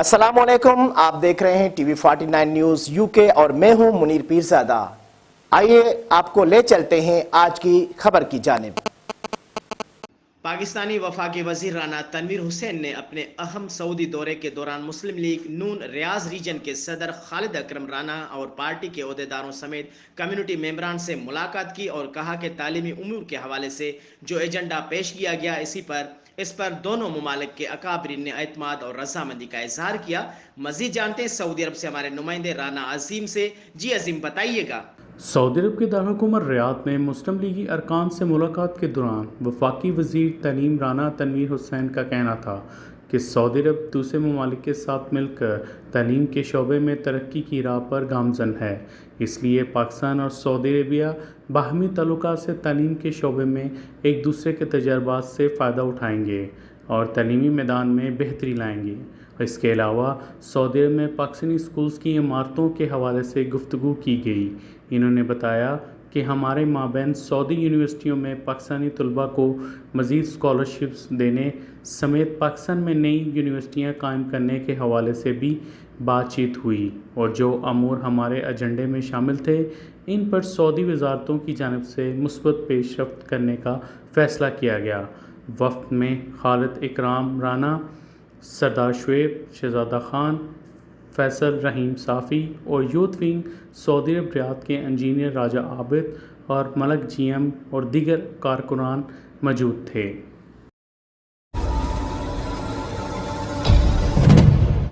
अस्सलामुअलैकुम, आप देख रहे हैं टीवी 49 न्यूज़ यूके और मैं हूं मुनीर पीरज़ादा। आइए आपको ले चलते हैं आज की खबर की जानिब। पाकिस्तानी वफाकी वजीर राना तनवीर हुसैन ने अपने अहम सऊदी दौरे के दौरान मुस्लिम लीग नून रियाज रीजन के सदर खालिद अकरम राना और पार्टी के ओहदेदारों समेत कम्युनिटी मेंबरान से मुलाकात की और कहा कि तालीमी उमूर के हवाले से जो एजेंडा पेश किया गया इस पर दोनों ममालिक के अकाबरीन ने एतमाद और रजामंदी का इजहार किया। मजीद जानते हैं सऊदी अरब से हमारे नुमाइंदे राना अजीम से। जी अजीम, बताइएगा। सऊदी अरब के दारकूमत रियाद में मुस्लिम लीगी अरकान से मुलाकात के दौरान वफाकी वज़ीर तालीम राना तनवीर हुसैन का कहना था कि सऊदी अरब दूसरे ममालिक के साथ मिलकर तालीम के शोबे में तरक्की की राह पर गामज़न है। इसलिए पाकिस्तान और सऊदी अरबिया बाहमी ताल्लुकात से तालीम के शोबे में एक दूसरे के तजर्बात से फ़ायदा उठाएंगे और तालीमी मैदान में बेहतरी लाएंगे। इसके अलावा सऊदी अरब में पाकिस्तानी स्कूल्स की इमारतों के हवाले से गुफ्तगू की गई। इन्होंने बताया कि हमारे माबैन सऊदी यूनिवर्सिटियों में पाकिस्तानी तलबा को मज़ीद स्कॉलरशिप्स देने समेत पाकिस्तान में नई यूनिवर्सिटियां कायम करने के हवाले से भी बातचीत हुई और जो अमूर हमारे एजेंडे में शामिल थे इन पर सऊदी वजारतों की जानिब से मुस्बत पेशरफ्त करने का फ़ैसला किया गया। वफ़द में खालिद इकराम राना, सरदार शुएब, शहजादा खान, फैसल रहीम साफ़ी और यूथ विंग सऊदी अरब रियाद के इंजीनियर राजा आबिद और मलक जीएम और दीगर कारकुनान मौजूद थे।